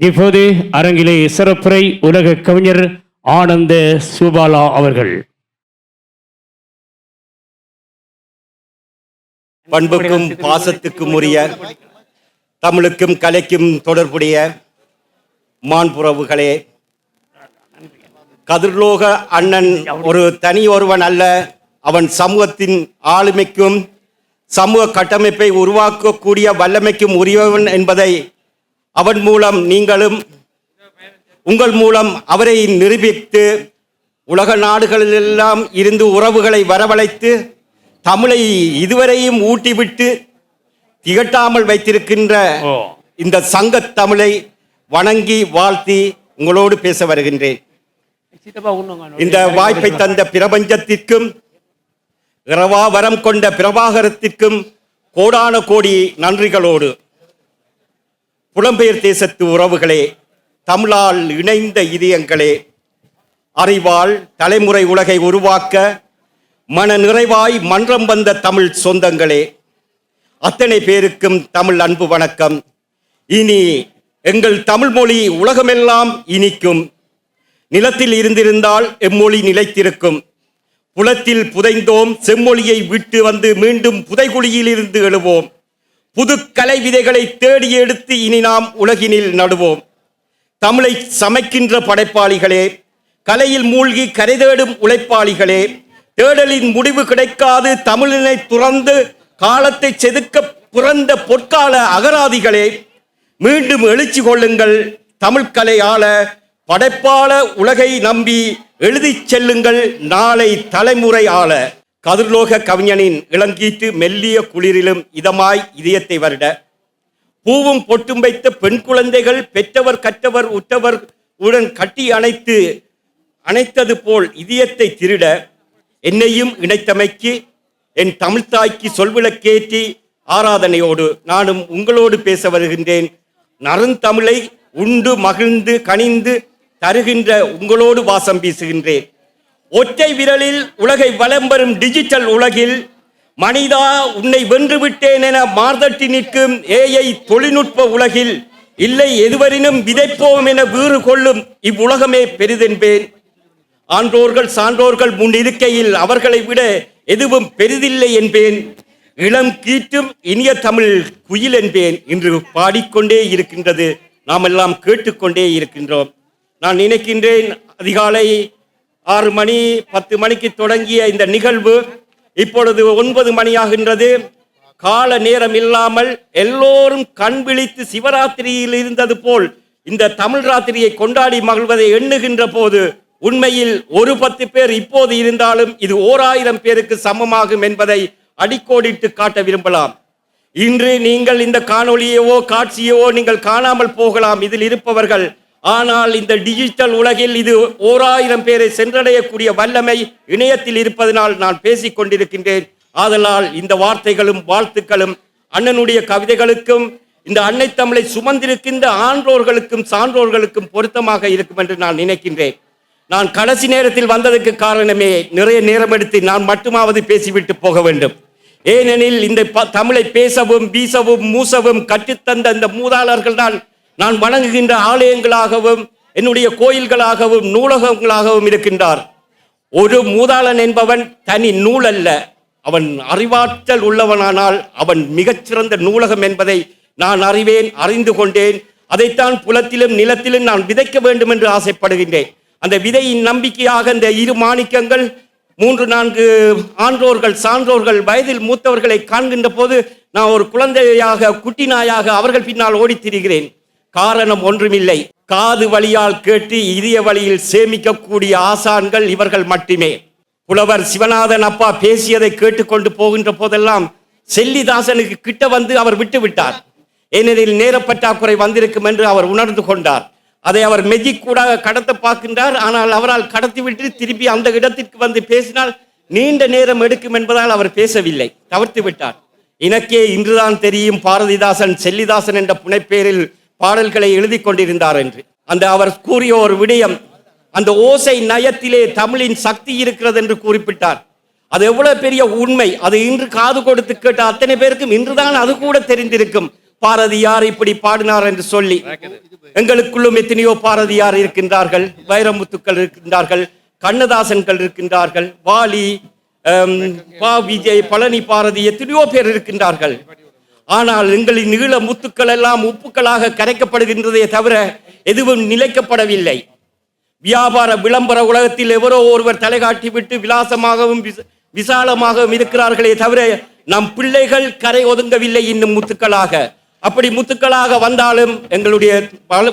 இப்போது அரங்கிலே சிறப்புரை உலக கவிஞர் ஆனந்த சுபாலா அவர்கள். பண்புக்கும் பாசத்துக்கும் உரிய தமிழுக்கும் கலைக்கும் தொடர்புடைய மாண்புறவுகளே, கதிர்லோக அண்ணன் ஒரு தனி ஒருவன் அல்ல. அவன் சமூகத்தின் ஆளுமைக்கும் சமூக கட்டமைப்பை உருவாக்கக்கூடிய வல்லமைக்கும் உரியவன் என்பதை அவன் மூலம் நீங்களும் உங்கள் மூலம் அவரை நிரூபித்து உலக நாடுகளிலெல்லாம் இருந்து உறவுகளை வரவழைத்து தமிழை இதுவரையும் ஊட்டிவிட்டு திகட்டாமல் வைத்திருக்கின்ற இந்த சங்க தமிழை வணங்கி வாழ்த்தி உங்களோடு பேச வருகின்றேன். இந்த வாய்ப்பை தந்த பிரபஞ்சத்திற்கும் இரவா வரம் கொண்ட பிரபாகரத்திற்கும் கோடான கோடி நன்றிகளோடு, புலம்பெயர் தேசத்து உறவுகளே, தமிழால் இணைந்த இதயங்களே, அறிவால் தலைமுறை உலகை உருவாக்க மன நிறைவாய் மன்றம் வந்த தமிழ் சொந்தங்களே, அத்தனை பேருக்கும் தமிழ் அன்பு வணக்கம். இனி எங்கள் தமிழ் மொழி உலகமெல்லாம் இனிக்கும். நிலத்தில் இருந்திருந்தால் எம்மொழி நிலைத்திருக்கும். புலத்தில் புதைந்தோம், செம்மொழியை விட்டு வந்து மீண்டும் புதைகுழியில் இருந்து எழுவோம். புது கலை விதைகளை தேடி எடுத்து இனி நாம் உலகினில் நடுவோம். தமிழை சமைக்கின்ற படைப்பாளிகளே, கலையில் மூழ்கி கரை தேடும் உழைப்பாளிகளே, தேடலின் முடிவு கிடைக்காது தமிழினை துறந்து காலத்தை செதுக்க பிறந்த பொற்கால அகராதிகளே, மீண்டும் எழுச்சி கொள்ளுங்கள். தமிழ் கலையாள படைப்பாள உலகை நம்பி எழுதி செல்லுங்கள் நாளை தலைமுறை ஆள. கதிர்லோக கவிஞனின் இளங்கீட்டு மெல்லிய குளிரிலும் இதமாய் இதயத்தை வருட, பூவும் பொட்டும் வைத்த பெண் குழந்தைகள் பெற்றவர் கற்றவர் உற்றவர் உடன் கட்டி அணைத்தது போல் இதயத்தை திருட, என்னையும் இணைத்தமைக்கு என் தமிழ்த்தாய்க்கு சொல்விளக்கேற்றி ஆராதனையோடு நானும் உங்களோடு பேச வருகின்றேன். நறுந்தமிழை உண்டு மகிழ்ந்து கனிந்து தருகின்ற உங்களோடு வாசம் வீசுகின்றேன். ஒற்றை விரலில் உலகை வலம் வரும் டிஜிட்டல் உலகில் மனிதா உன்னை வென்றுவிட்டேன் என மார்தட்டி நிற்கும் ஏஐ தொழில்நுட்ப உலகில் இல்லை எதுவரினும் விதைப்போம் என வீறு கொள்ளும் இவ்வுலகமே பெரிதென்பேன். ஆன்றோர்கள் சான்றோர்கள் முன் இருக்கையில் அவர்களை விட எதுவும் பெரிதில்லை என்பேன். இளம் கீட்டும் இனிய தமிழ் குயில் என்பேன். இன்று பாடிக்கொண்டே இருக்கின்றது, நாம் எல்லாம் கேட்டுக்கொண்டே இருக்கின்றோம். நான் நினைக்கின்றேன், அதிகாலை 6 மணி 10 மணிக்கு தொடங்கிய இந்த நிகழ்வு இப்பொழுது 9 மணியாகின்றது. கால நேரம் இல்லாமல் எல்லோரும் கண் விழித்து சிவராத்திரியில் இருந்தது போல் இந்த தமிழ் ராத்திரியை கொண்டாடி மகிழ்வதை எண்ணுகின்ற போது உண்மையில் ஒரு 10 பேர் இப்போது இருந்தாலும் இது 1000 பேருக்கு சமமாகும் என்பதை அடிக்கோடிட்டு காட்ட விரும்பலாம். இன்று நீங்கள் இந்த காணொளியவோ காட்சியவோ நீங்கள் காணாமல் போகலாம் இதில் இருப்பவர்கள். ஆனால் இந்த டிஜிட்டல் உலகில் இது 1000 பேரை சென்றடையக்கூடிய வல்லமை இணையத்தில் இருப்பதனால் நான் பேசிக் கொண்டிருக்கின்றேன். ஆதலால் இந்த வார்த்தைகளும் வாழ்த்துக்களும் அண்ணனுடைய கவிதைகளுக்கும் இந்த அன்னை தமிழை சுமந்திருக்கின்ற ஆன்றோர்களுக்கும் சான்றோர்களுக்கும் பொருத்தமாக இருக்கும் என்று நான் நினைக்கின்றேன். நான் கடைசி நேரத்தில் வந்ததற்கு காரணமே நிறைய நேரம் எடுத்து நான் மட்டுமாவது பேசிவிட்டு போக வேண்டும். ஏனெனில் இந்த தமிழை பேசவும் வீசவும் மூசவும் கற்றுத்தந்த இந்த மூதாளர்கள் தான் நான் வணங்குகின்ற ஆலயங்களாகவும் என்னுடைய கோயில்களாகவும் நூலகங்களாகவும் இருக்கின்றார். ஒரு மூதாளன் என்பவன் தனி நூல் அல்ல, அவன் அறிவாற்றல் உள்ளவனானால் அவன் மிகச்சிறந்த நூலகம் என்பதை நான் அறிந்து கொண்டேன். அதைத்தான் புலத்திலும் நிலத்திலும் நான் விதைக்க வேண்டும் என்று ஆசைப்படுகின்றேன். அந்த விதையின் நம்பிக்கையாக இந்த 2 மாணிக்கங்கள் 3-4 ஆன்றோர்கள் சான்றோர்கள் வயதில் மூத்தவர்களை காண்கின்ற போது நான் ஒரு குழந்தையாக குட்டி நாயாக அவர்கள் பின்னால் ஓடித் திரிகிறேன். காரணம் ஒன்றுமில்லை, காது வழியால் கேட்டு இதய வழியில் சேமிக்கக்கூடிய ஆசான்கள் இவர்கள் மட்டுமே. புலவர் சிவநாதன் அப்பா பேசியதை கேட்டுக்கொண்டு போகின்ற போதெல்லாம் செல்லிதாசனுக்கு கிட்ட வந்து அவர் விட்டு விட்டார். ஏனெனில் நேரப்பற்றாக்குறை வந்திருக்கும் என்று அவர் உணர்ந்து கொண்டார். அதை அவர் மெஜிக் கூட கடத்த பார்க்கின்றார். ஆனால் அவரால் கடத்திவிட்டு திருப்பி அந்த இடத்திற்கு வந்து பேசினால் நீண்ட நேரம் எடுக்கும் என்பதால் அவர் பேசவில்லை, தவிர்த்து விட்டார். எனக்கே இன்றுதான் தெரியும் பாரதிதாசன் செல்லிதாசன் என்ற புனைப்பேரில் பாடல்களை எழுதி கொண்டிருந்தார் என்று. அந்த அவர் கூறிய ஒரு விடயம், அந்த ஓசை நயத்திலே தமிழின் சக்தி இருக்கிறது என்று குறிப்பிட்டார். அது எவ்வளவு பெரிய உண்மை! அது இன்று காது கொடுத்து கேட்ட அத்தனை பேருக்கும் இன்றுதான் அது கூட தெரிந்திருக்கும். பாரதியார் இப்படி பாடினார் என்று சொல்லி எங்களுக்குள்ளும் எத்தனையோ பாரதியார் இருக்கின்றார்கள், வைரமுத்துக்கள் இருக்கின்றார்கள், கண்ணதாசன்கள் இருக்கின்றார்கள், வாலி, பா விஜய், பழனி பாரதி, எத்தனையோ பேர் இருக்கின்றார்கள். ஆனால் எங்களின் நீள முத்துக்கள் எல்லாம் உப்புக்களாக கரைக்கப்படுகின்றதே தவிர எதுவும் நிலைக்கப்படவில்லை. வியாபார விளம்பர உலகத்தில் எவரோ ஒருவர் தலைகாட்டி விட்டு விலாசமாகவும் விசாலமாகவும் இருக்கிறார்களே தவிர நம் பிள்ளைகள் கரை ஒதுங்கவில்லை இன்னும் முத்துக்களாக. அப்படி முத்துக்களாக வந்தாலும் எங்களுடைய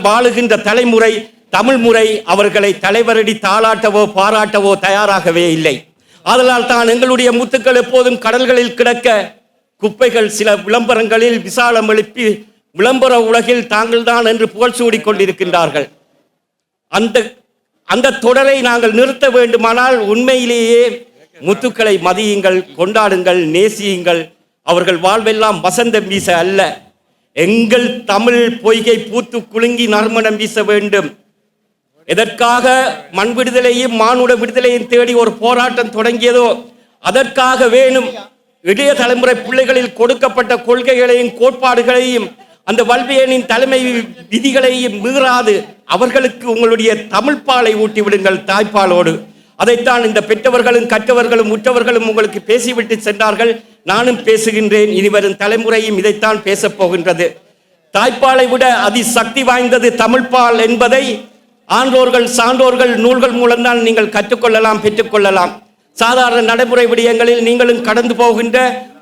வாழுகின்ற தலைமுறை தமிழ் முறை அவர்களை தலைவரடி தாளாட்டவோ பாராட்டவோ தயாராகவே இல்லை. அதனால் தான் எங்களுடைய முத்துக்கள் எப்போதும் கடல்களில் கிடக்க, குப்பைகள் சில விளம்பரங்களில் விசாலம் எழுப்பி விளம்பர உலகில் தாங்கள் தான் என்று புகழ் சூடிக் கொண்டிருக்கின்றார்கள். அந்த தொடரை நாங்கள் நிறுத்த வேண்டுமானால் உண்மையிலேயே முத்துக்களை மதியுங்கள், கொண்டாடுங்கள், நேசியுங்கள். அவர்கள் வாழ்வெல்லாம் வசந்தம் வீச அல்ல, எங்கள் தமிழ் பொய்கை பூத்து குலுங்கி நறுமணம் வீச வேண்டும். எதற்காக மண் விடுதலையும் மானுட விடுதலையும் தேடி ஒரு போராட்டம் தொடங்கியதோ அதற்காக வேணும் இளைய தலைமுறை பிள்ளைகளில் கொடுக்கப்பட்ட கொள்கைகளையும் கோட்பாடுகளையும் அந்த வல்வியனின் தலைமை விதிகளையும் மீறாது அவர்களுக்கு உங்களுடைய தமிழ் பாலை ஊட்டி விடுங்கள் தாய்ப்பாலோடு. அதைத்தான் இந்த பெற்றவர்களும் கற்றவர்களும் உற்றவர்களும் உங்களுக்கு பேசிவிட்டு சென்றார்கள். நானும் பேசுகின்றேன், இனிவரும் தலைமுறையும் இதைத்தான் பேசப் போகின்றது. தாய்ப்பாலை விட அதிசக்தி வாய்ந்தது தமிழ்பால் என்பதை ஆன்றோர்கள் சான்றோர்கள் நூல்கள் மூலம்தான் நீங்கள் கற்றுக்கொள்ளலாம், பெற்றுக்கொள்ளலாம். சாதாரண நடைமுறை விடயங்களில் நீங்களும் கடந்து போகின்ற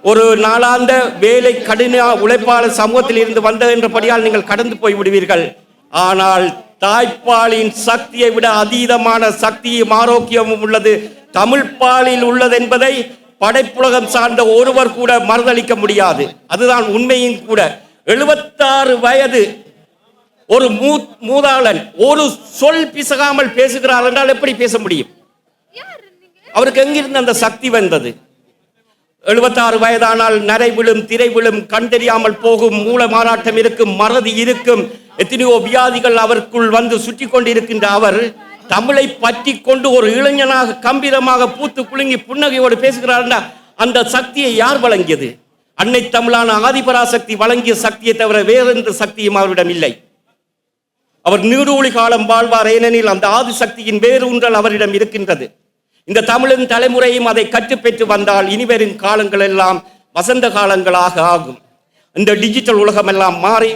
ஒரு நாளாந்த வேலை கடின உழைப்பாளர் சமூகத்தில் இருந்து வந்த என்றபடியால் நீங்கள் கடந்து போய் விடுவீர்கள். ஆனால் தாய்ப்பாலின் சக்தியை விட அதீதமான சக்தியும் ஆரோக்கியமும் உள்ளது தமிழ்பாலில் உள்ளது என்பதை படைப்புலகம் சார்ந்த ஒருவர் கூட மறுதளிக்க முடியாது. அதுதான் உண்மையும் கூட. 76 வயது ஒரு மூதாளன் ஒரு சொல் பிசகாமல் பேசுகிறார் என்றால் எப்படி பேச முடியும்? அவருக்கு எங்கிருந்து அந்த சக்தி வந்தது? 76 வயதானால் நரை விழும், திரை விழும், கண் தெரியாமல் போகும், மூல மாறாட்டம் இருக்கும், மறதி இருக்கும், எத்தனையோ வியாதிகள் அவருக்குள் வந்து சுற்றி கொண்டிருக்கின்ற அவர் தமிழை பற்றி கொண்டு ஒரு இளைஞனாக கம்பீரமாக பூத்து குலுங்கி புன்னகையோடு பேசுகிறார். அந்த சக்தியை யார் வழங்கியது? அன்னை தமிழான ஆதிபராசக்தி வழங்கிய சக்தியை தவிர வேறெந்த சக்தியும் அவரிடம் இல்லை. அவர் நீடூழி காலம் வாழ்வார், ஏனெனில் அந்த ஆதிசக்தியின் வேரூன்றல் அவரிடம் இருக்கின்றது. இந்த தமிழின் தலைமுறையும் அதை கற்றுப்பெற்று வந்தால் இனிவரும் காலங்கள் எல்லாம் வசந்த காலங்களாக ஆகும். இந்த டிஜிட்டல் உலகம் எல்லாம் மாறி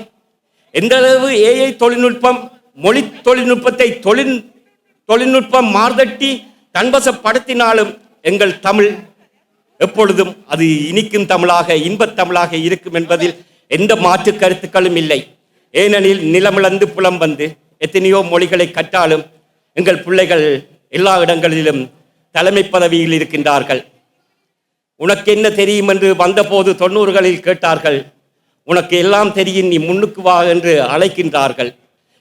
எந்த அளவு ஏஐ தொழில்நுட்பம் மொழி தொழில்நுட்பத்தை தொழில்நுட்பம் மார்தட்டி தன்வசப்படுத்தினாலும் எங்கள் தமிழ் எப்பொழுதும் அது இனிக்கும் தமிழாக இன்பத் தமிழாக இருக்கும் என்பதில் எந்த மாற்று கருத்துக்களும் இல்லை. ஏனெனில் நிலமிழந்து புலம் வந்து எத்தனையோ மொழிகளை கற்றாலும் எங்கள் பிள்ளைகள் எல்லா இடங்களிலும் தலைமை பதவியில் இருக்கின்றார்கள். உனக்கு என்ன தெரியும் என்று வந்தபோது 90களில் கேட்டார்கள். உனக்கு எல்லாம் தெரியும், நீ முன்னுக்கு வா என்று அழைக்கின்றார்கள்.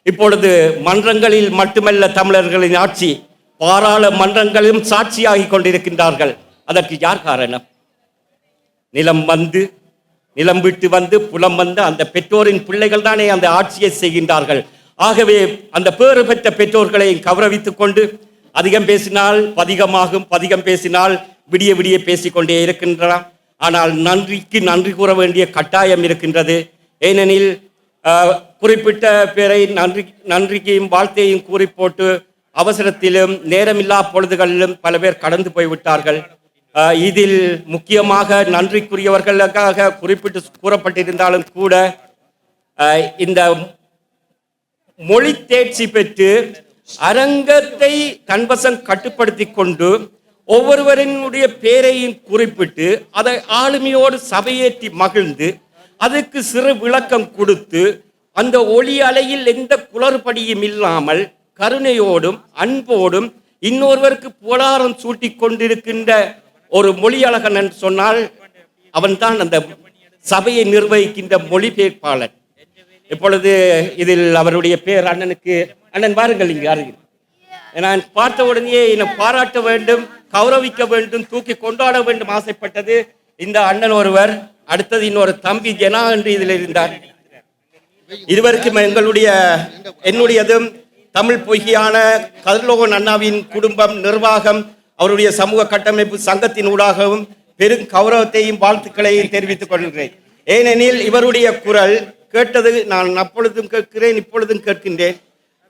இப்பொழுது மன்றங்களில் மட்டுமல்ல தமிழர்களின் ஆட்சி, பாராளுமன்றங்களிலும் சாட்சியாகி கொண்டிருக்கின்றார்கள். அதற்கு யார் காரணம்? நிலம் விட்டு வந்து புலம் வந்து அந்த பெற்றோரின் பிள்ளைகள் தானே அந்த ஆட்சியை செய்கின்றார்கள். ஆகவே அந்த பேறு பெற்ற பெற்றோர்களை கௌரவித்துக் கொண்டு அதிகம் பேசினால் பதிகமாகும், பதிகம் பேசினால் விடிய விடிய பேசிக்கொண்டே இருக்கின்றான். ஆனால் நன்றிக்கு நன்றி கூற வேண்டிய கட்டாயம் இருக்கின்றது. ஏனெனில் குறிப்பிட்ட பேரை நன்றிக்கையும் வாழ்த்தையும் கூறி போட்டு அவசரத்திலும் நேரமில்லா பொழுதுகளிலும் பல பேர் கடந்து போய்விட்டார்கள். இதில் முக்கியமாக நன்றிக்குரியவர்களுக்காக குறிப்பிட்டு கூறப்பட்டிருந்தாலும் கூட இந்த மொழி தேர்ச்சி பெற்று அரங்கத்தை தன்வசம் கட்டுப்படுத்தி கொண்டு ஒவ்வொருவரினுடைய பேரையும் குறிப்பிட்டு அதை ஆளுமையோடு சபையேற்றி மகிழ்ந்து அதுக்கு சிறு விளக்கம் கொடுத்து அந்த ஒளி அலையில் எந்த குளறுபடியும் இல்லாமல் கருணையோடும் அன்போடும் இன்னொருவருக்கு புகழாரம் சூட்டி கொண்டிருக்கின்ற ஒரு மொழியழகன் என்று சொன்னால் அவன்தான் அந்த சபையை நிர்வகிக்கின்ற மொழிபெயர்ப்பாளர். இப்பொழுது இதில் அவருடைய பேர் அண்ணன் பாருங்கள், இங்கு அருகில். நான் பார்த்த உடனே என்னை பாராட்ட வேண்டும், கௌரவிக்க வேண்டும், தூக்கி கொண்டாட வேண்டும் ஆசைப்பட்டது இந்த அண்ணன் ஒருவர். அடுத்தது இன்னொரு தம்பி ஜனா என்று இதில் இருந்தார். இருவருக்கும் என்னுடையதும் தமிழ் பொய்யான கதிர்லோகன் அண்ணாவின் குடும்பம், நிர்வாகம், அவருடைய சமூக கட்டமைப்பு சங்கத்தின் ஊடாகவும் பெரும் கௌரவத்தையும் வாழ்த்துக்களையும் தெரிவித்துக் கொள்கிறேன். ஏனெனில் இவருடைய குரல் கேட்டது நான் அப்பொழுதும் கேட்கிறேன், இப்பொழுதும் கேட்கின்றேன்.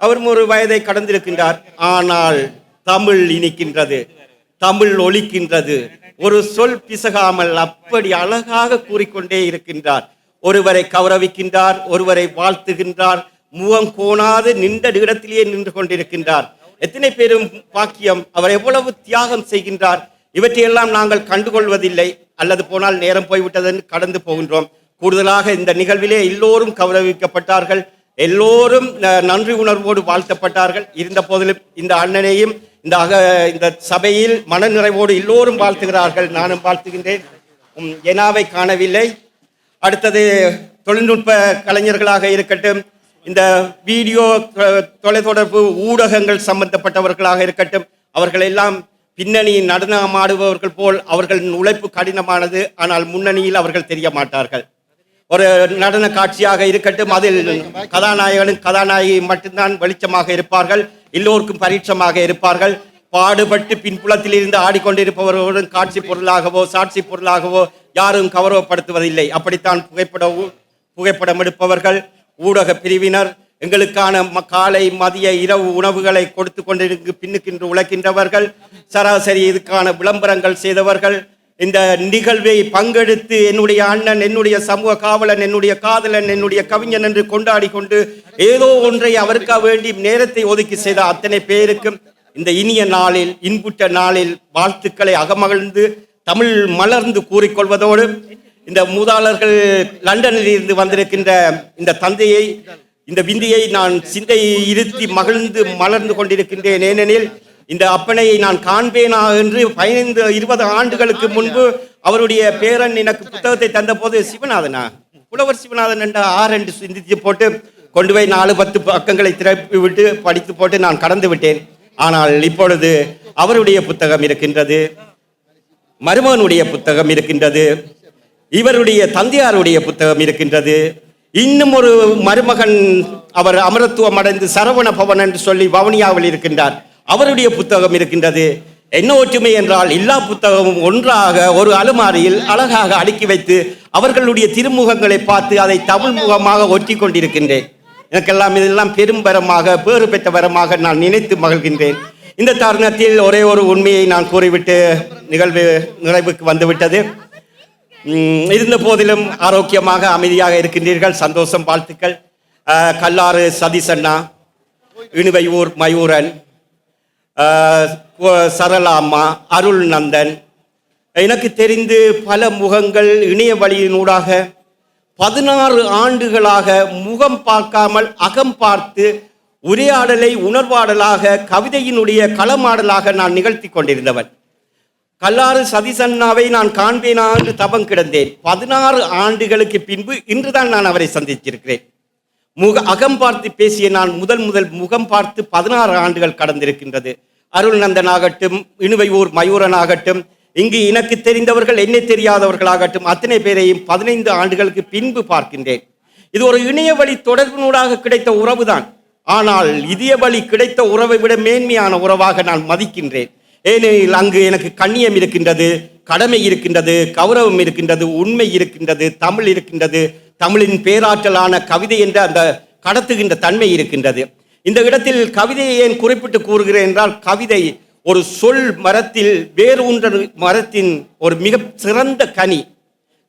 அவரும் ஒரு வயதை கடந்திருக்கின்றார். ஆனால் தமிழ் இனிக்கின்றது, தமிழ் ஒலிக்கின்றது. ஒரு சொல் பிசகாமல் அப்படி அழகாக கூறிக்கொண்டே இருக்கின்றார். ஒருவரை கௌரவிக்கின்றார், ஒருவரை வாழ்த்துகின்றார், முகம் கோணாது நின்ற இடத்திலேயே நின்று கொண்டிருக்கின்றார். எத்தனை பேரும் பாக்கியம்! அவர் எவ்வளவு தியாகம் செய்கின்றார். இவற்றையெல்லாம் நாங்கள் கண்டுகொள்வதில்லை, அல்லது போனால் நேரம் போய்விட்டதென்று கடந்து போகின்றோம். கூடுதலாக இந்த நிகழ்விலே எல்லோரும் கௌரவிக்கப்பட்டார்கள், எல்லோரும் நன்றி உணர்வோடு வாழ்த்தப்பட்டார்கள். இருந்த போதிலும் இந்த அண்ணனையும் இந்த சபையில் மனநிறைவோடு எல்லோரும் வாழ்த்துகிறார்கள், நானும் வாழ்த்துகின்றேன். எனாவை காணவில்லை. அடுத்தது தொழில்நுட்ப கலைஞர்களாக இருக்கட்டும், இந்த வீடியோ தொலைத்தொடர்பு ஊடகங்கள் சம்பந்தப்பட்டவர்களாக இருக்கட்டும், அவர்கள் எல்லாம் பின்னணியில் நடனமாடுபவர்கள் போல் அவர்களின் உழைப்பு கடினமானது. ஆனால் முன்னணியில் அவர்கள் தெரிய மாட்டார்கள். ஒரு நடன காட்சியாக இருக்கட்டும், அதில் கதாநாயகனும் கதாநாயகி மட்டும்தான் வெளிச்சமாக இருப்பார்கள், எல்லோருக்கும் பரீட்சமாக இருப்பார்கள். பாடுபட்டு பின்புலத்தில் இருந்து ஆடிக்கொண்டிருப்பவர்களுடன் காட்சி பொருளாகவோ சாட்சி பொருளாகவோ யாரும் கௌரவப்படுத்துவதில்லை. அப்படித்தான் புகைப்படம் எடுப்பவர்கள், ஊடக பிரிவினர், எங்களுக்கான காலை மதிய இரவு உணவுகளை கொடுத்து கொண்டிருக்கு பின்னுக்கின்று உழைக்கின்றவர்கள், சராசரி இதுக்கான விளம்பரங்கள் செய்தவர்கள், இந்த நிகழ்வை பங்கெடுத்து என்னுடைய அண்ணன், என்னுடைய சமூக காவலன், என்னுடைய காதலன், என்னுடைய கவிஞன் என்று கொண்டாடி கொண்டு ஏதோ ஒன்றை அவருக்காக வேண்டி நேரத்தை ஒதுக்கி செய்த அத்தனை பேருக்கும் இந்த இனிய நாளில், இன்புற்ற நாளில் வாழ்த்துக்களை அகமகிழ்ந்து தமிழ் மலர்ந்து கூறிக்கொள்வதோடு, இந்த மூதாளர்கள் லண்டனில் இருந்து வந்திருக்கின்ற இந்த தந்தையை, இந்த விந்தியை நான் சிந்தை இருத்தி மகிழ்ந்து மலர்ந்து கொண்டிருக்கின்றேன். ஏனெனில் இந்த அப்பனை நான் காண்பேனா என்று 15-20 ஆண்டுகளுக்கு முன்பு அவருடைய பேரன் எனக்கு புத்தகத்தை தந்த போது, சிவநாதனா, புலவர் சிவநாதன் என்ற என்று சிந்தித்து போட்டு கொண்டு போய் 4-10 பக்கங்களை திறப்பி விட்டு படித்து போட்டு நான் கடந்து விட்டேன். ஆனால் இப்பொழுது அவருடைய புத்தகம் இருக்கின்றது, மருமகனுடைய புத்தகம் இருக்கின்றது, இவருடைய தந்தையாருடைய புத்தகம் இருக்கின்றது. இன்னும் ஒரு மருமகன் அவர் அமரத்துவம் அடைந்து சரவண பவன் என்று சொல்லி வவுனியாவில் இருக்கின்றார், அவருடைய புத்தகம் இருக்கின்றது. என்ன ஒற்றுமை என்றால் எல்லா புத்தகமும் ஒன்றாக ஒரு அலுமாரியில் அழகாக அடுக்கி வைத்து அவர்களுடைய திருமுகங்களை பார்த்து அதை தமிழ் முகமாக ஒட்டி கொண்டிருக்கின்றேன். எனக்கெல்லாம் இதெல்லாம் பெரும்பரமாக பேறு பெற்ற வரமாக நான் நினைத்து மகிழ்கின்றேன். இந்த தருணத்தில் ஒரே ஒரு உண்மையை நான் கூறிவிட்டு நிகழ்வு நிறைவுக்கு வந்துவிட்டது. இருந்த போதிலும் ஆரோக்கியமாக அமைதியாக இருக்கின்றீர்கள், சந்தோஷம், வாழ்த்துக்கள். கல்லாறு சதீசண்ணா, இணுவையூர் மயூரன், சரளாம்மா, அருள் நந்தன், எனக்கு தெரிந்து பல முகங்கள் இணைய வழியினூடாக 16 ஆண்டுகளாக முகம் பார்க்காமல் அகம் பார்த்து உரையாடலை உணர்வாடலாக கவிதையினுடைய களமாடலாக நான் நிகழ்த்தி கொண்டிருந்தவன். கல்லாறு சதீசண்ணாவை நான் காண்பேனா என்று தபம் கிடந்தேன். 16 ஆண்டுகளுக்கு பின்பு இன்றுதான் நான் அவரை சந்திச்சிருக்கிறேன். அகம் பார்த்து பேசிய நான் முதல் முகம் பார்த்து 16 ஆண்டுகள் கடந்திருக்கின்றது. அருள் நந்தனாகட்டும், இணுவையூர் மயூரனாகட்டும், இங்கு எனக்கு தெரிந்தவர்கள் என்னை தெரியாதவர்களாகட்டும், அத்தனை பேரையும் 15 ஆண்டுகளுக்கு பின்பு பார்க்கின்றேன். இது ஒரு இணைய வழி தொடர்பினூடாக கிடைத்த உறவுதான். ஆனால் இதய வழி கிடைத்த உறவை விட மேன்மையான உறவாக நான் மதிக்கின்றேன். ஏனெனில் அங்கு எனக்கு கண்ணியம் இருக்கின்றது, கடமை இருக்கின்றது, கௌரவம் இருக்கின்றது, உண்மை இருக்கின்றது, தமிழ் இருக்கின்றது, தமிழின் பேராற்றலான கவிதை என்ற அந்த கடத்துகின்ற தன்மை இருக்கின்றது. இந்த இடத்தில் கவிதையை ஏன் குறிப்பிட்டு கூறுகிறேன் என்றால், கவிதை ஒரு சொல் மரத்தில் வேறு ஒன்ற மரத்தின் ஒரு மிக சிறந்த கனி.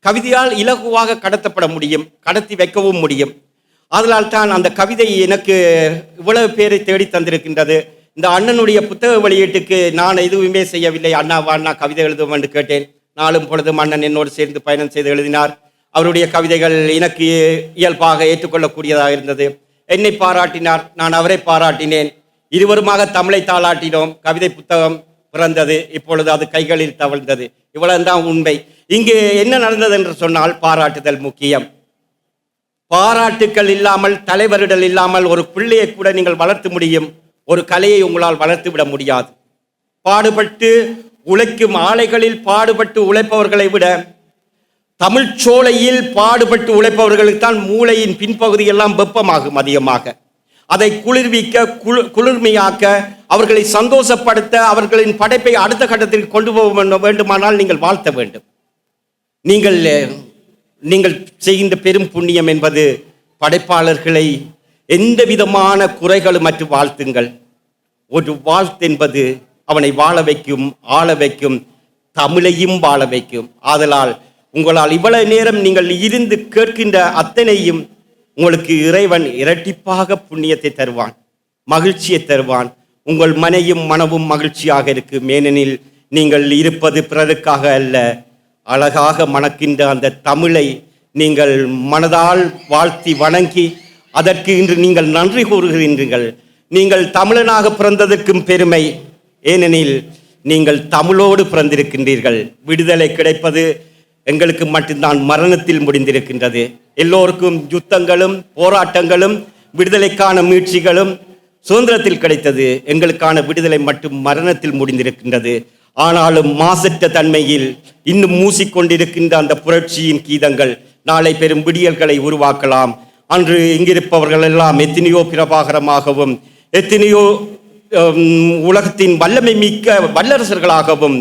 கவிதையால் இலகுவாக கடத்தப்பட முடியும், கடத்தி வைக்கவும் முடியும். அதனால் தான் அந்த கவிதை எனக்கு இவ்வளவு பேரை தேடி தந்திருக்கின்றது. இந்த அண்ணனுடைய புத்தக வெளியீட்டுக்கு நான் எதுவுமே செய்யவில்லை. அண்ணா கவிதை எழுதுவோம் என்று கேட்டேன். நாளும் பொழுதும் அண்ணன் என்னோடு சேர்ந்து பயணம் செய்து எழுதினார். அவருடைய கவிதைகள் எனக்கு இயல்பாக ஏற்றுக்கொள்ளக்கூடியதாக இருந்தது. என்னை பாராட்டினார், நான் அவரை பாராட்டினேன். இருவருமாக தமிழை தாளாட்டினோம். கவிதை புத்தகம் பிறந்தது. இப்பொழுது அது கைகளில் தவழ்ந்தது. இவ்வளவுதான் உண்மை. இங்கு என்ன நடந்தது என்று சொன்னால், பாராட்டுதல் முக்கியம். பாராட்டுக்கள் இல்லாமல், தலைவரிடல் இல்லாமல் ஒரு பிள்ளையை கூட நீங்கள் வளர்த்து முடியும், ஒரு கலையை உங்களால் வளர்த்து விட முடியாது. பாடுபட்டு உழைக்கும் ஆலைகளில் பாடுபட்டு உழைப்பவர்களை விட தமிழ்ச்சோலையில் பாடுபட்டு உழைப்பவர்களுக்கு தான் மூளையின் பின்பகுதியெல்லாம் வெப்பமாகும் அதிகமாக. அதை குளிர்விக்க, குளிர்மையாக்க, அவர்களை சந்தோஷப்படுத்த, அவர்களின் படைப்பை அடுத்த கட்டத்திற்கு கொண்டு போக வேண்டுமானால் நீங்கள் வாழ்த்த வேண்டும். நீங்கள் செய்கின்ற பெரும் புண்ணியம் என்பது படைப்பாளர்களை எந்த விதமான குறைகளும் மற்ற வாழ்த்துங்கள். ஒரு வாழ்த்து என்பது அவனை வாழ வைக்கும், ஆள வைக்கும், தமிழையும் வாழ வைக்கும். ஆதலால் உங்களால் இவ்வளவு நேரம் நீங்கள் இருந்து கேட்கின்ற அத்தனையும் உங்களுக்கு இறைவன் இரட்டிப்பாக புண்ணியத்தை தருவான், மகிழ்ச்சியை தருவான். உங்கள் மனையும் மனமும் மகிழ்ச்சியாக இருக்கும். ஏனெனில் நீங்கள் இருப்பது பிறருக்காக அல்ல, அழகாக மணக்கின்ற அந்த தமிழை நீங்கள் மனதால் வாழ்த்தி வணங்கி அதற்கு இன்று நீங்கள் நன்றி கூறுகின்றீர்கள். நீங்கள் தமிழனாக பிறந்ததற்கும் பெருமை. ஏனெனில் நீங்கள் தமிழோடு பிறந்திருக்கின்றீர்கள். விடுதலை கிடைப்பது எங்களுக்கு மட்டும்தான் மரணத்தில் முடிந்திருக்கின்றது. எல்லோருக்கும் யுத்தங்களும் போராட்டங்களும் விடுதலைக்கான முயற்சிகளும் சுதந்திரத்தில் கிடைத்தது. எங்களுக்கான விடுதலை மட்டும் மரணத்தில் முடிந்திருக்கின்றது. ஆனாலும் மாசற்ற தன்மையில் இன்னும் மூசிக்கொண்டிருக்கின்ற அந்த புரட்சியின் கீதங்கள் நாளை பெரும் விடியல்களை உருவாக்கலாம். அன்று இங்கிருப்பவர்கள் எல்லாம் எத்தனையோ பிரபாகரமாகவும் எத்தனையோ உலகத்தின் வல்லமை மிக்க வல்லரசர்களாகவும்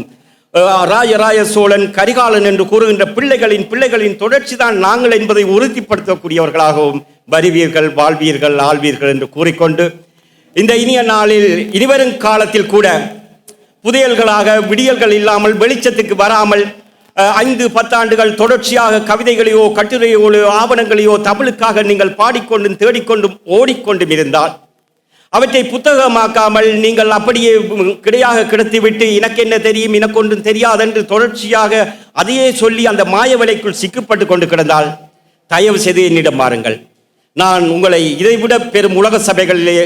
ராஜராஜ சோழன், கரிகாலன் என்று கூறுகின்ற பிள்ளைகளின் தொடர்ச்சி தான் நாங்கள் என்பதை உறுதிப்படுத்தக்கூடியவர்களாகவும் வருவீர்கள், வாழ்வீர்கள், ஆள்வீர்கள் என்று கூறிக்கொண்டு இந்த இனிய நாளில் இனிவரும் காலத்தில் கூட புதையல்களாக விடியல்கள் இல்லாமல் வெளிச்சத்துக்கு வராமல் 5-10 ஆண்டுகள் தொடர்ச்சியாக கவிதைகளையோ கட்டுரையோ ஆவணங்களையோ தமிழுக்காக நீங்கள் பாடிக்கொண்டும் தேடிக்கொண்டும் ஓடிக்கொண்டும் இருந்தால் அவற்றை புத்தகமாக்காமல் நீங்கள் அப்படியே கிடையாக கிடத்திவிட்டு எனக்கு என்ன தெரியும், எனக்கு ஒன்றும் தெரியாதென்று தொடர்ச்சியாக அதையே சொல்லி அந்த மாய வலைக்குள் சிக்கப்பட்டு கொண்டு கிடந்தால் தயவு செய்து என்னிடம் மாறுங்கள். நான் உங்களை இதைவிட பெரும் உலக சபைகளிலே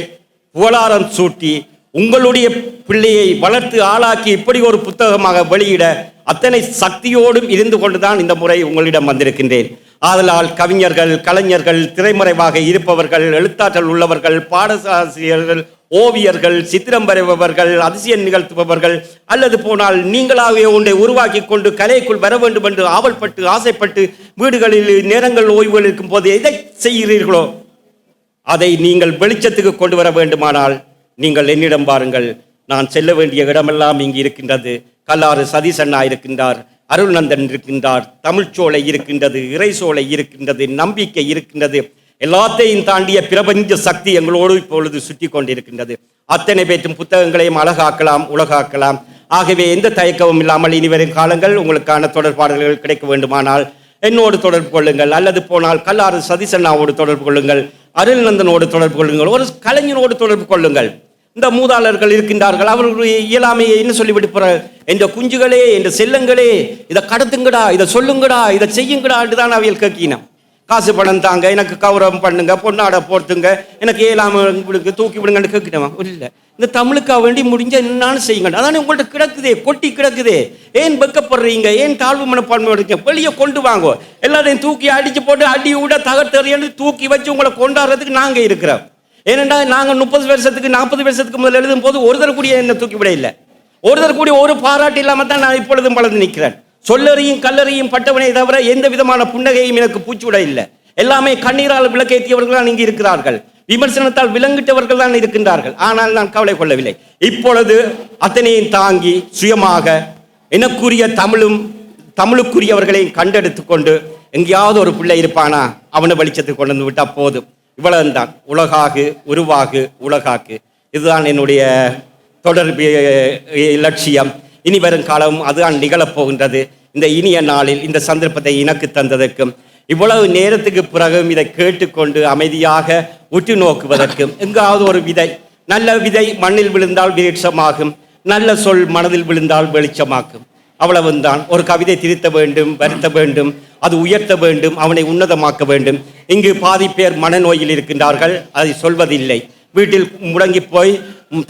புகழாரம் சூட்டி உங்களுடைய பிள்ளையை வளர்த்து ஆளாக்கி இப்படி ஒரு புத்தகமாக வெளியிட அத்தனை சக்தியோடும் இருந்து கொண்டுதான் இந்த முறை உங்களிடம் வந்திருக்கின்றேன். ஆதலால் கவிஞர்கள், கலைஞர்கள், திரைமறைவாக இருப்பவர்கள், எழுத்தாற்றல் உள்ளவர்கள், பாடசாசிரியர்கள், ஓவியர்கள், சித்திரம் வரைபவர்கள், அதிசயம் நிகழ்த்துபவர்கள் அல்லது போனால் நீங்களாகவே ஒன்றை உருவாக்கி கொண்டு கலைக்குள் வர வேண்டும் என்று ஆவல்பட்டு ஆசைப்பட்டு வீடுகளில் நேரங்கள் ஓய்வுகள் இருக்கும் போது எதை செய்கிறீர்களோ அதை நீங்கள் வெளிச்சத்துக்கு கொண்டு வர வேண்டுமானால் நீங்கள் என்னிடம் பாருங்கள். நான் செல்ல வேண்டிய இடமெல்லாம் இங்கு இருக்கின்றது. கல்லாறு சதீசண்ணா இருக்கின்றார், அருள்நந்தன் இருக்கின்றார், தமிழ்ச்சோலை இருக்கின்றது, இறைசோலை இருக்கின்றது, நம்பிக்கை இருக்கின்றது. எல்லாத்தையும் தாண்டிய பிரபஞ்ச சக்தி எங்களோடு இப்பொழுது சுற்றி கொண்டிருக்கின்றது. அத்தனை பேற்றும் புத்தகங்களையும் அழகாக்கலாம், உலகாக்கலாம். ஆகவே எந்த தயக்கமும் இல்லாமல் இனிவரும் காலங்கள் உங்களுக்கான தொடர்பாடல்கள் கிடைக்க வேண்டுமானால் என்னோடு தொடர்பு கொள்ளுங்கள். அல்லது போனால் கல்லாறு சதீசண்ணாவோடு தொடர்பு கொள்ளுங்கள், அருள்நந்தனோடு தொடர்பு கொள்ளுங்கள், ஒரு கலைஞனோடு தொடர்பு கொள்ளுங்கள். இந்த மூதாளர்கள் இருக்கின்றார்கள், அவர்களுடைய இயலாமையை என்ன சொல்லிவிட்டு போற என்ற குஞ்சுகளே, என்ற செல்லங்களே, இதை கடத்துங்கடா, இதை சொல்லுங்கடா, இதை செய்யுங்கடா என்றுதான் அவையில் கேட்கினோம். காசு பணம் தாங்க, எனக்கு கௌரவம் பண்ணுங்க, பொன்னாடை போர்த்துங்க, எனக்கு இயலாமை தூக்கி விடுங்கன்னு கேட்கணுமா? இல்லை, இந்த தமிழுக்காக வேண்டி முடிஞ்ச என்னாலும் செய்யுங்க. அதானே உங்கள்கிட்ட கிடக்குதே, கொட்டி கிடக்குதே. ஏன் வெக்கப்படுறீங்க? ஏன் தாழ்வு மனப்பான்மை எடுக்க? வெளியே கொண்டு வாங்க. எல்லாத்தையும் தூக்கி அடிச்சு போட்டு அடி விட தகர்த்தறியன்னு தூக்கி வச்சு உங்களை கொண்டாடுறதுக்கு நாங்கள் இருக்கிறோம். ஏனென்றா நாங்கள் 30 வருஷத்துக்கு 40 வருஷத்துக்கு முதல் எழுதும் போது ஒருத்தர் கூடிய என்ன தூக்கி விட இல்லை. ஒருத்தர் கூடிய ஒரு பாராட்டு இல்லாமல் தான் நான் இப்பொழுதும் வளர்ந்து நிற்கிறேன். சொல்லறியும் கல்லறியும் பட்டவனை தவிர எந்த விதமான புன்னகையும் எனக்கு பூச்சுவிட இல்லை. எல்லாமே கண்ணீரால் விளக்கேற்றியவர்கள் தான் இங்கு இருக்கிறார்கள். விமர்சனத்தால் விலங்கிட்டவர்கள் தான் இருக்கின்றார்கள். ஆனால் நான் கவலை கொள்ளவில்லை. இப்பொழுது அத்தனையும் தாங்கி சுயமாக எனக்குரிய தமிழுக்குரியவர்களையும் கண்டெடுத்து கொண்டு எங்கேயாவது ஒரு பிள்ளை இருப்பானா அவனை வெளிச்சத்துக்கு கொண்டு வந்து விட்டா போதும். இவ்வளவுதான். உலகாகு, உருவாகு, உலகாக்கு. இதுதான் என்னுடைய தொடர்பு லட்சியம். இனி வரும் காலம் அதுதான் நிகழப்போகின்றது. இந்த இனிய நாளில் இந்த சந்தர்ப்பத்தை எனக்கு தந்ததற்கும் இவ்வளவு நேரத்துக்கு பிறகும் இதை கேட்டுக்கொண்டு அமைதியாக உற்று நோக்குவதற்கும் எங்காவது ஒரு விதை, நல்ல விதை மண்ணில் விழுந்தால் விருட்சமாகும், நல்ல சொல் மனதில் விழுந்தால் வெளிச்சமாக்கும். அவ்வளவுதான். ஒரு கவிதை திருத்த வேண்டும், வருத்த வேண்டும், அது உயர்த்த வேண்டும், அவனை உன்னதமாக்க வேண்டும். இங்கு பாதி பேர் மனநோயில் இருக்கின்றார்கள், அதை சொல்வதில்லை. வீட்டில் முடங்கி போய்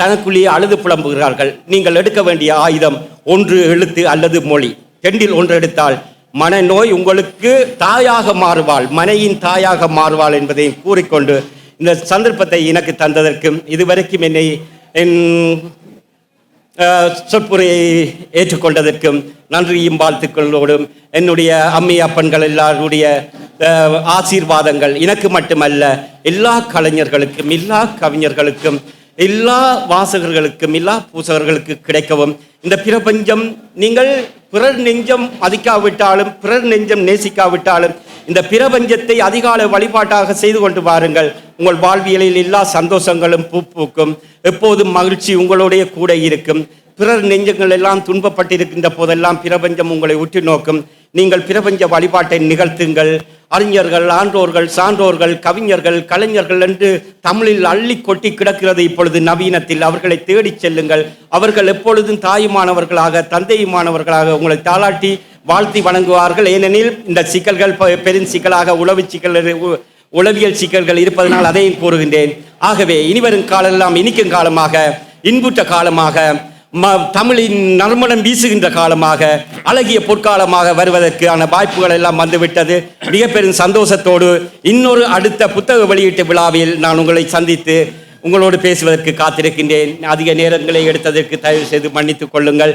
தனக்குள்ளேயே அழுது புலம்புகிறார்கள். நீங்கள் எடுக்க வேண்டிய ஆயுதம் ஒன்று எழுத்து அல்லது மொழி. ரெண்டில் ஒன்று எடுத்தால் மனநோய் உங்களுக்கு தாயாக மாறுவாள், மனையின் தாயாக மாறுவாள் என்பதை கூறிக்கொண்டு இந்த சந்தர்ப்பத்தை எனக்கு தந்ததற்கும் இதுவரைக்கும் என்னை என் சொற்புரையை ஏற்றுக்கொண்டதற்கும் நன்றியும் வாழ்த்துக்களோடும் என்னுடைய அம்மி அப்பன்கள் எல்லாருடைய ஆசீர்வாதங்கள் எனக்கு மட்டுமல்ல எல்லா கலைஞர்களுக்கும் எல்லா கவிஞர்களுக்கும் எல்லா வாசகர்களுக்கும் எல்லா பூசகர்களுக்கு கிடைக்கவும் இந்த பிரபஞ்சம் நீங்கள் பிறர் நெஞ்சம் மதிக்காவிட்டாலும் பிறர் நெஞ்சம் நேசிக்காவிட்டாலும் இந்த பிரபஞ்சத்தை அதிகாலை வழிபாட்டாக செய்து கொண்டு வாருங்கள். உங்கள் வாழ்வியலில் எல்லா சந்தோஷங்களும் பூக்கும், எப்போதும் மகிழ்ச்சி உங்களுடைய கூட இருக்கும். பிறர் நெஞ்சங்கள் எல்லாம் துன்பப்பட்டிருக்கின்ற போதெல்லாம் பிரபஞ்சம் உங்களை உற்று நோக்கும். நீங்கள் பிரபஞ்ச வழிபாட்டை நிகழ்த்துங்கள். அறிஞர்கள், ஆன்றோர்கள், சான்றோர்கள், கவிஞர்கள், கலைஞர்கள் என்று தமிழில் அள்ளி கொட்டி கிடக்கிறது இப்பொழுது நவீனத்தில். அவர்களை தேடிச் செல்லுங்கள். அவர்கள் எப்பொழுதும் தாயுமானவர்களாக தந்தையுமானவர்களாக உங்களை தாளாட்டி வாழ்த்தி வணங்குவார்கள். ஏனெனில் இந்த சிக்கல்கள் பெரும் சிக்கலாக உளவியல் சிக்கல்கள் இருப்பதனால் அதையும் கூறுகின்றேன். ஆகவே இனிவரும் காலெல்லாம் இனிக்கும் காலமாக, இன்புற்ற காலமாக, தமிழின் நறுமணம் வீசுகின்ற காலமாக, அழகிய பொற்காலமாக வருவதற்கான வாய்ப்புகள் எல்லாம் வந்துவிட்டது. மிக பெரும் சந்தோஷத்தோடு இன்னொரு அடுத்த புத்தக வெளியீட்டு விழாவில் நான் உங்களை சந்தித்து உங்களோடு பேசுவதற்கு காத்திருக்கின்றேன். அதிக நேரங்களை எடுத்ததற்கு தயவு செய்து மன்னித்துக் கொள்ளுங்கள்.